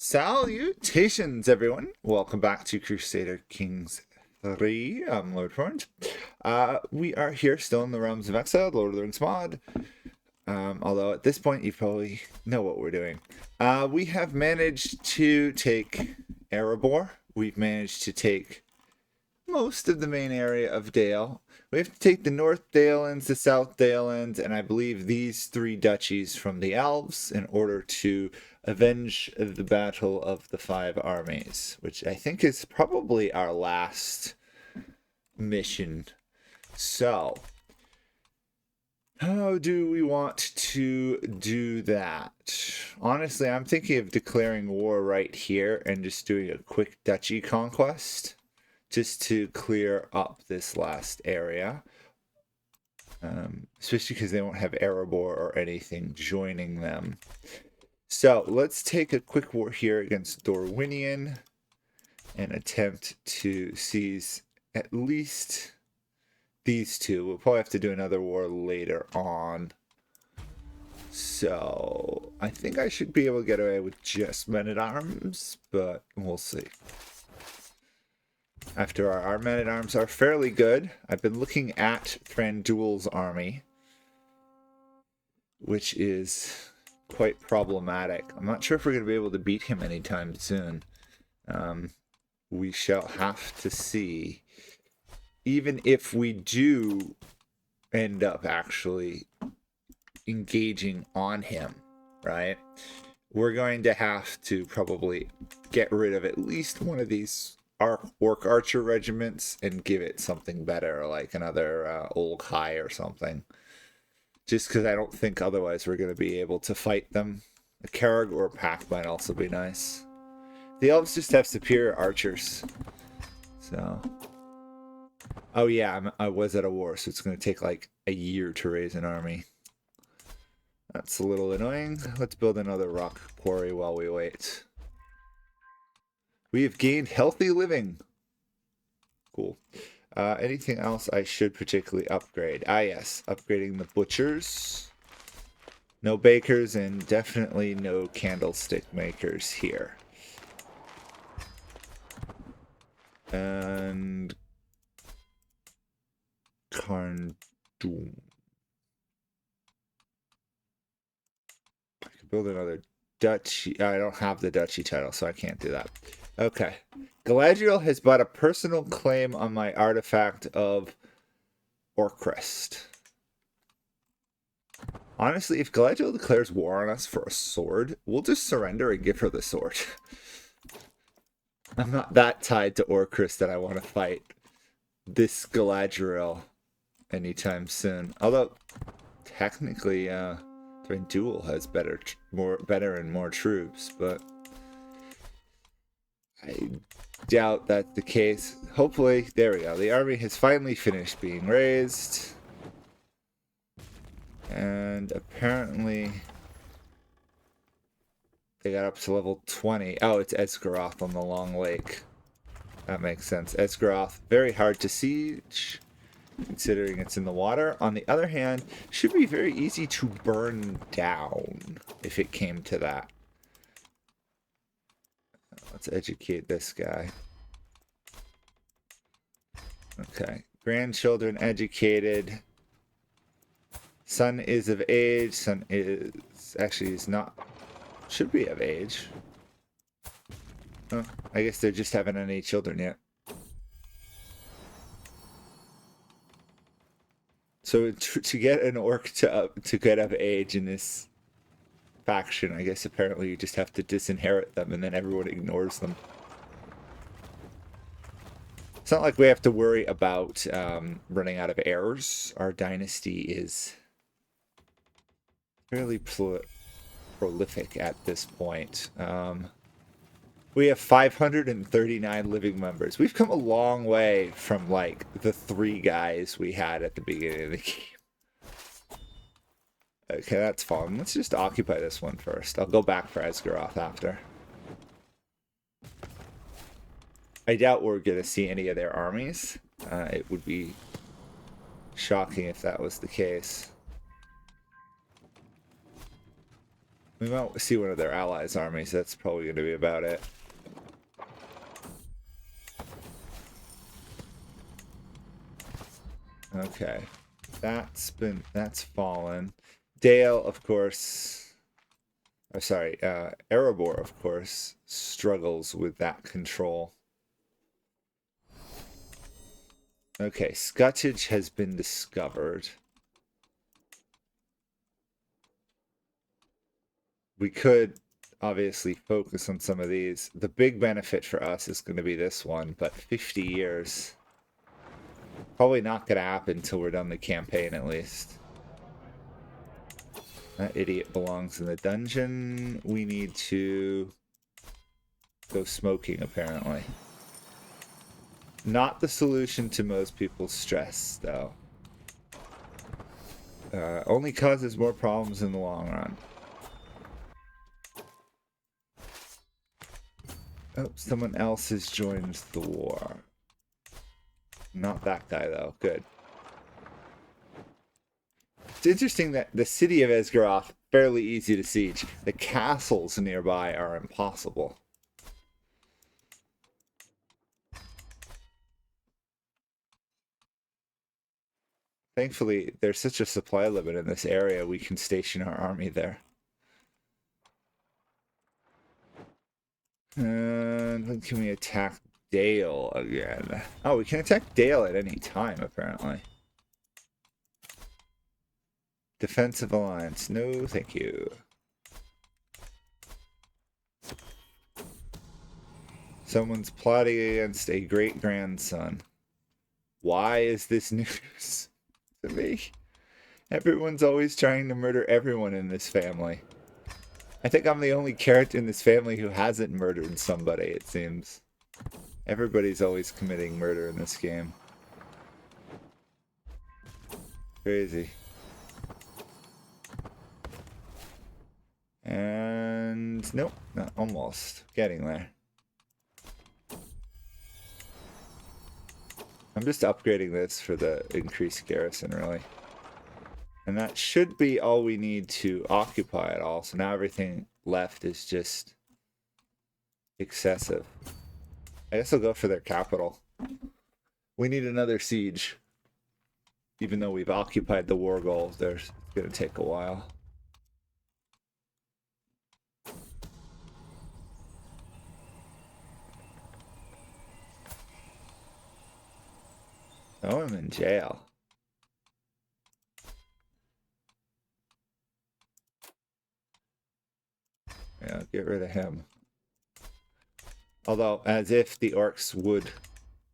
Salutations, everyone! Welcome back to Crusader Kings 3. I'm LotR. We are here still in the Realms of Exile, Lord of the Rings mod. Although at this point you probably know what we're doing. We have managed to take Erebor. We've managed to take most of the main area of Dale. We have to take the North Dalelands, the South Dalelands, and I believe these three duchies from the Elves in order to avenge the Battle of the Five Armies, which I think is probably our last mission. So, how do we want to do that? Honestly, I'm thinking of declaring war right here and just doing a quick duchy conquest, just to clear up this last area. Especially because they won't have Erebor or anything joining them. So let's take a quick war here against Dorwinion and attempt to seize at least these two. We'll probably have to do another war later on. So I think I should be able to get away with just men-at-arms, but we'll see. After our men-at-arms are fairly good. I've been looking at Thranduil's army, which is quite problematic. I'm not sure if we're going to be able to beat him anytime soon. We shall have to see. Even if we do end up actually engaging on him, right? We're going to have to probably get rid of at least one of these orc archer regiments and give it something better, like another old high or something. Just because I don't think otherwise we're going to be able to fight them. A Carag or a Pack might also be nice. The elves just have superior archers. So. Oh yeah, I was at a war, so it's going to take like a year to raise an army. That's a little annoying. Let's build another rock quarry while we wait. We have gained healthy living. Cool. Anything else I should particularly upgrade? Ah, yes. Upgrading the butchers. No bakers and definitely no candlestick makers here. And Carn Doom. I could build another duchy. I don't have the duchy title, so I can't do that. Okay. Galadriel has bought a personal claim on my artifact of Orcrest. Honestly, if Galadriel declares war on us for a sword, we'll just surrender and give her the sword. I'm not that tied to Orcrest that I want to fight this Galadriel anytime soon. Although, technically, Thranduil has better and more troops, but I doubt that's the case. Hopefully, there we go. The army has finally finished being raised. And apparently they got up to level 20. Oh, it's Esgaroth on the Long Lake. That makes sense. Esgaroth, very hard to siege, considering it's in the water. On the other hand, should be very easy to burn down if it came to that. Let's educate this guy. Okay. Grandchildren educated. Son is of age. Son is... Actually, he's not... Should be of age. Oh, I guess they just haven't any children yet. So to get an orc to get of age in this faction, I guess apparently you just have to disinherit them and then everyone ignores them. It's not like we have to worry about running out of heirs. Our dynasty is fairly prolific at this point. We have 539 living members. We've come a long way from like the 3 guys we had at the beginning of the game. Okay, that's fun. Let's just occupy this one first. I'll go back for Esgaroth after. I doubt we're going to see any of their armies. It would be shocking if that was the case. We might see one of their allies' armies. That's probably going to be about it. Okay. That's fallen. Dale, of course. Oh, sorry. Erebor, of course, struggles with that control. Okay, Scuttage has been discovered. We could obviously focus on some of these. The big benefit for us is going to be this one, but 50 years. Probably not going to happen until we're done the campaign, at least. That idiot belongs in the dungeon. We need to go smoking, apparently. Not the solution to most people's stress, though. Only causes more problems in the long run. Oh, someone else has joined the war. Not that guy, though. Good. It's interesting that the city of Esgaroth, fairly easy to siege. The castles nearby are impossible. Thankfully, there's such a supply limit in this area, we can station our army there. And when can we attack Dale again? Oh, we can attack Dale at any time, apparently. Defensive alliance. No, thank you. Someone's plotting against a great-grandson. Why is this news to me? Everyone's always trying to murder everyone in this family. I think I'm the only character in this family who hasn't murdered somebody, it seems. Everybody's always committing murder in this game. Crazy. And nope, not almost. Getting there. I'm just upgrading this for the increased garrison, really. And that should be all we need to occupy it all. So now everything left is just excessive. I guess I'll go for their capital. We need another siege. Even though we've occupied the war goals, it's going to take a while. Oh, I'm in jail. Yeah, get rid of him. Although, as if the orcs would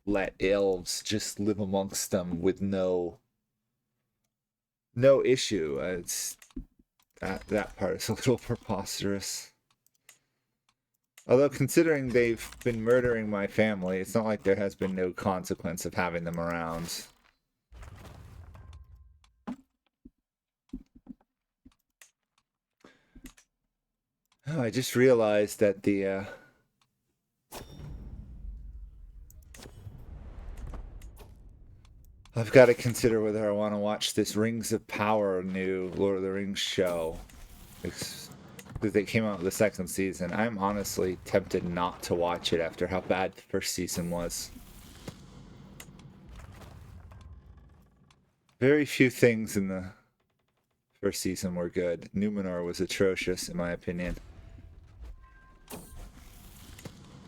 let elves just live amongst them with no issue. It's that part is a little preposterous. Although, considering they've been murdering my family, it's not like there has been no consequence of having them around. Oh, I just realized that the I've got to consider whether I want to watch this Rings of Power new Lord of the Rings show. Because they came out with the second season. I'm honestly tempted not to watch it after how bad the first season was. Very few things in the first season were good. Numenor was atrocious, in my opinion.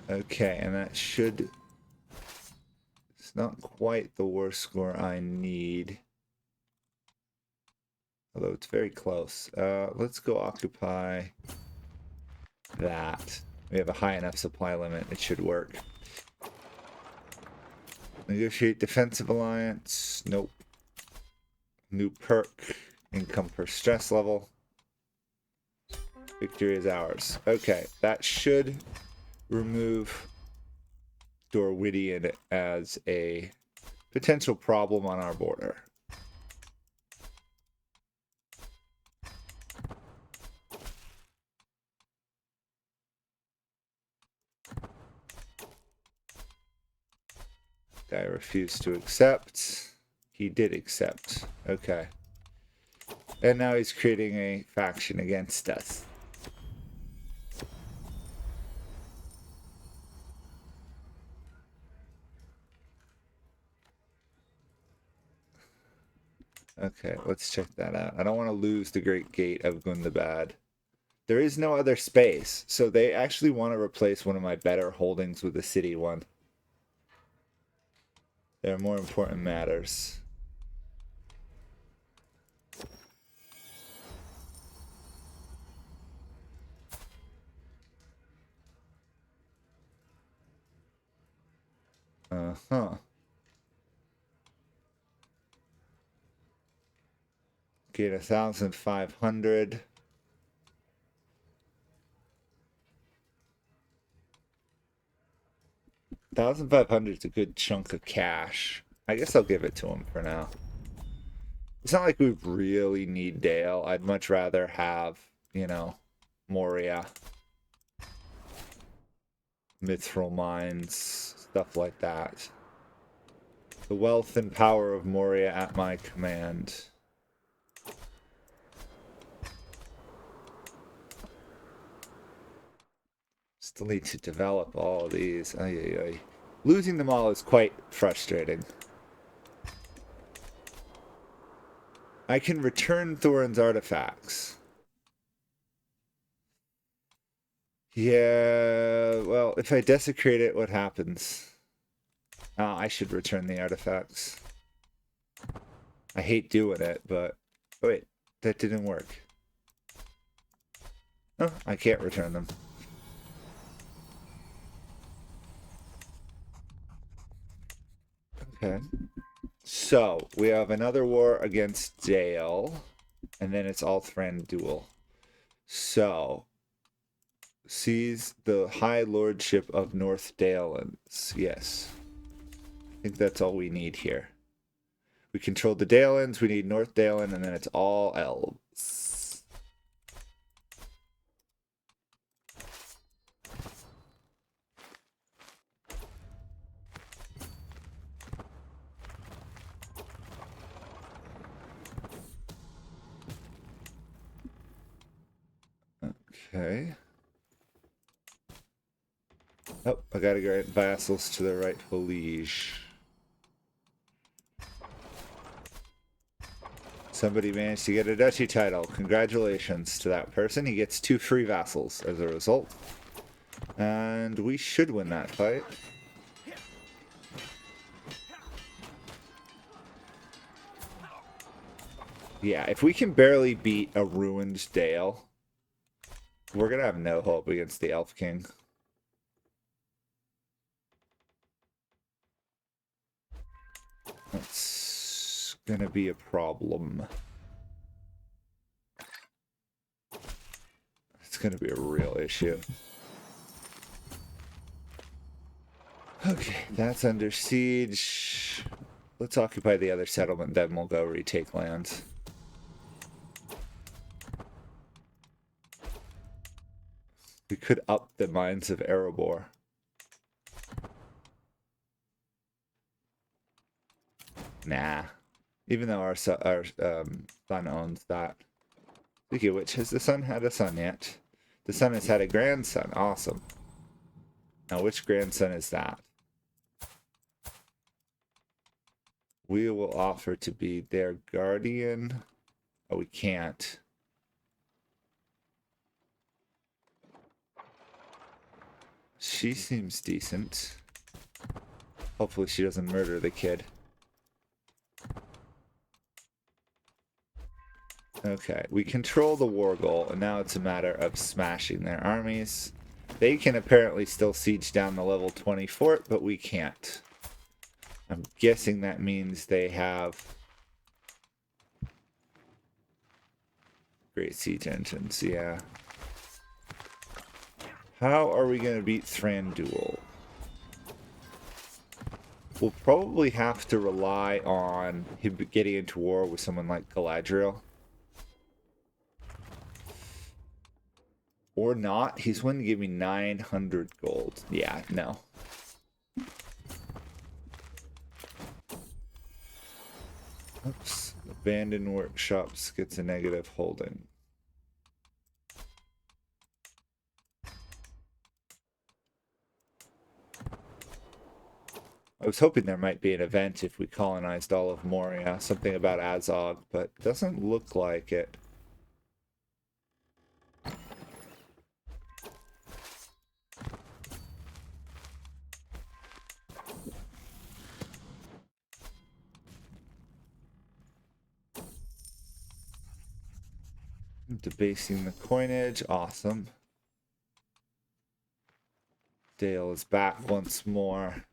Okay, and that should... It's not quite the worst score I need. Although it's very close. Let's go occupy that. We have a high enough supply limit. It should work. Negotiate defensive alliance. Nope. New perk. Income per stress level. Victory is ours. Okay, that should remove Dorwittian as a potential problem on our border. Guy refused to accept. He did accept. Okay. And now he's creating a faction against us. Okay, let's check that out. I don't want to lose the Great Gate of Gundabad. There is no other space, so they actually want to replace one of my better holdings with a city one. There are more important matters. Uh-huh. Get 1,500. 1,500 is a good chunk of cash. I guess I'll give it to him for now. It's not like we really need Dale. I'd much rather have, you know, Moria. Mithril mines, stuff like that. The wealth and power of Moria at my command. Still need to develop all of these. Ay, ay, ay. Losing them all is quite frustrating. I can return Thorin's artifacts. Yeah, well, if I desecrate it, what happens? Oh, I should return the artifacts. I hate doing it, but... Oh, wait, that didn't work. Oh, I can't return them. Okay. So, we have another war against Dale, and then it's all Thranduil. So, seize the High Lordship of North Dalelands. Yes. I think that's all we need here. We control the Dalelands, we need North Dalen, and then it's all elves. Okay. Oh, I gotta grant vassals to the rightful liege. Somebody managed to get a duchy title. Congratulations to that person. He gets 2 free vassals as a result. And we should win that fight. Yeah, if we can barely beat a ruined Dale, we're gonna have no hope against the Elf King. That's gonna be a problem. It's gonna be a real issue. Okay, that's under siege. Let's occupy the other settlement, then we'll go retake land. We could up the mines of Erebor. Nah. Even though our son owns that. Speaking of which, has the son had a son yet? The son has had a grandson. Awesome. Now, which grandson is that? We will offer to be their guardian. Oh, we can't. She seems decent. Hopefully she doesn't murder the kid. Okay, we control the war goal, and now it's a matter of smashing their armies. They can apparently still siege down the level 20 fort, but we can't. I'm guessing that means they have great siege engines, yeah. How are we going to beat Thranduil? We'll probably have to rely on him getting into war with someone like Galadriel. Or not. He's willing to give me 900 gold. Yeah, no. Oops. Abandoned workshops gets a negative holding. I was hoping there might be an event if we colonized all of Moria, something about Azog, but doesn't look like it. Debasing the coinage, awesome. Dale is back once more.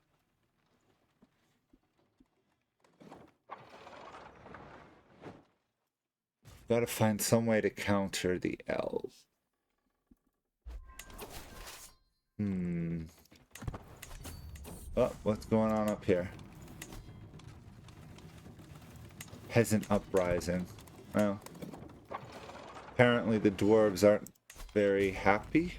Gotta find some way to counter the elves. Oh, what's going on up here? Peasant uprising. Well, apparently the dwarves aren't very happy.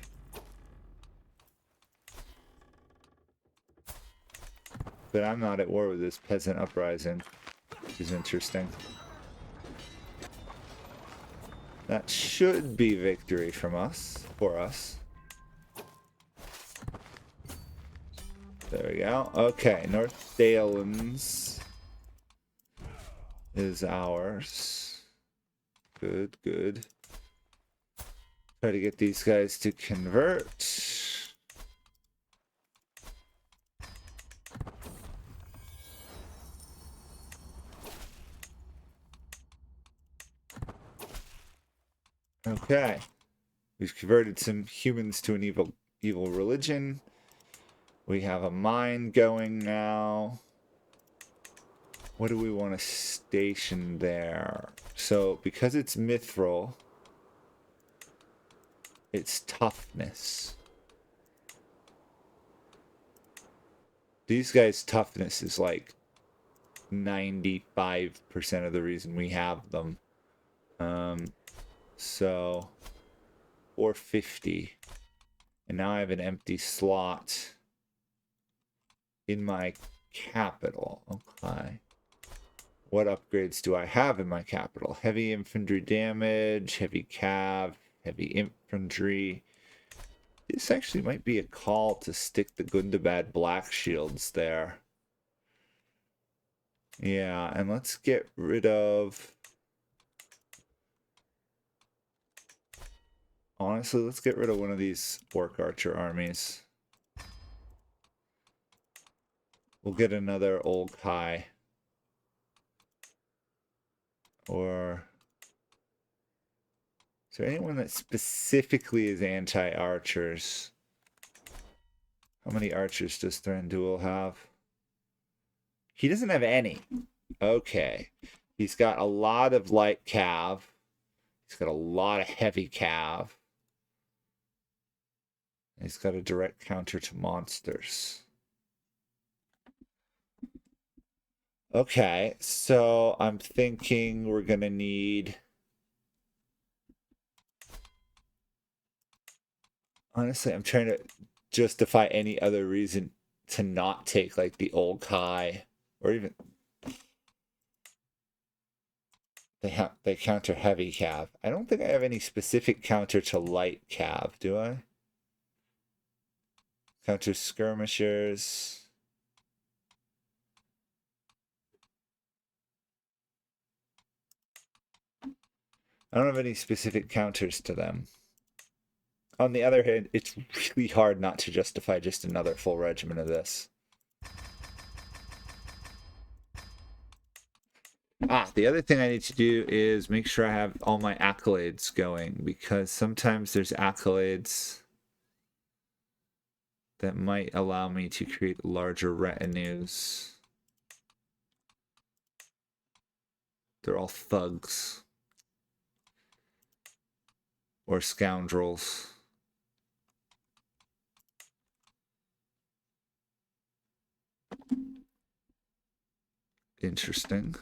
But I'm not at war with this peasant uprising, which is interesting. That should be victory from us, for us. There we go. Okay, North Dalen's is ours. Good, good. Try to get these guys to convert. Okay. We've converted some humans to an evil religion. We have a mine going now. What do we want to station there? So, because it's Mithril, it's toughness. These guys' toughness is like 95% of the reason we have them. So, 450. And now I have an empty slot in my capital. Okay. What upgrades do I have in my capital? Heavy infantry damage, heavy cav, heavy infantry. This actually might be a call to stick the Gundabad black shields there. Yeah, and let's get rid of... Honestly, let's get rid of one of these orc archer armies. We'll get another old Kai. Or... Is there anyone that specifically is anti-archers? How many archers does Thranduil have? He doesn't have any. Okay. He's got a lot of light cav. He's got a lot of heavy cav. He's got a direct counter to monsters. Okay, so I'm thinking we're going to need... Honestly, I'm trying to justify any other reason to not take, like, the old Kai. Or even... They counter heavy cav. I don't think I have any specific counter to light cav, do I? Counter skirmishers. I don't have any specific counters to them. On the other hand, it's really hard not to justify just another full regiment of this. The other thing I need to do is make sure I have all my accolades going, because sometimes there's accolades that might allow me to create larger retinues. They're all thugs. Or scoundrels. Interesting.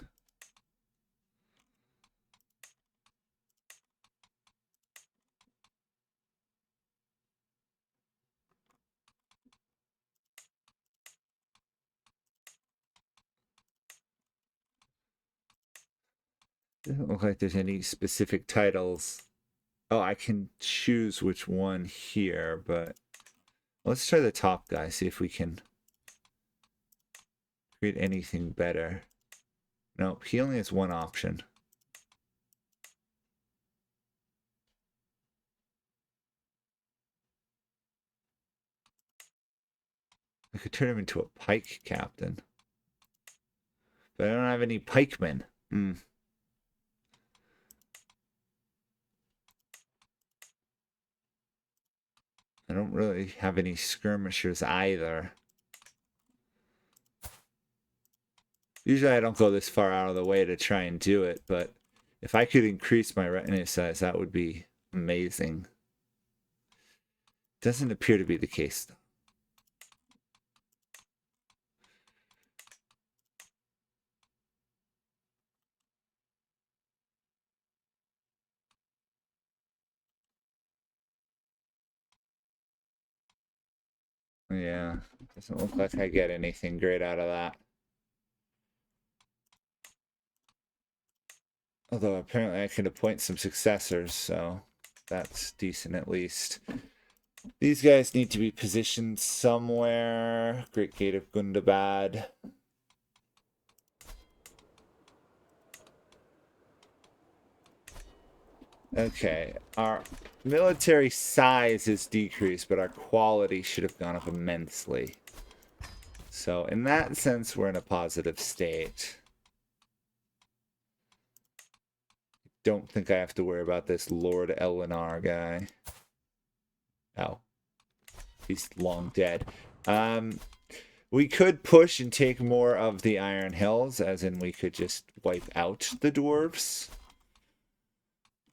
Doesn't look like there's any specific titles. Oh, I can choose which one here, but let's try the top guy, see if we can create anything better. No, he only has one option. I could turn him into a pike captain. But I don't have any pikemen. I don't really have any skirmishers either. Usually I don't go this far out of the way to try and do it, but if I could increase my retinue size, that would be amazing. Doesn't appear to be the case, though. Yeah, doesn't look like I get anything great out of that. Although apparently I can appoint some successors, so that's decent at least. These guys need to be positioned somewhere. Great Gate of Gundabad. Okay, our military size is decreased, but our quality should have gone up immensely. So in that sense, we're in a positive state. Don't think I have to worry about this Lord LNR guy. Oh, he's long dead. We could push and take more of the Iron Hills, as in we could just wipe out the dwarves.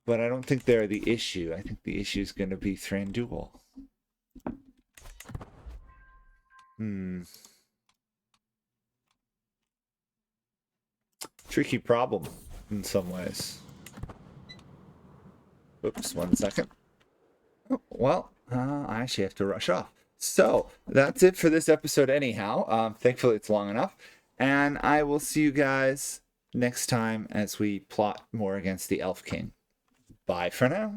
But I don't think they're the issue. I think the issue is going to be Thranduil. Tricky problem in some ways. Oops, 1 second. Oh, well, I actually have to rush off. So that's it for this episode anyhow. Thankfully it's long enough. And I will see you guys next time as we plot more against the Elf King. Bye for now.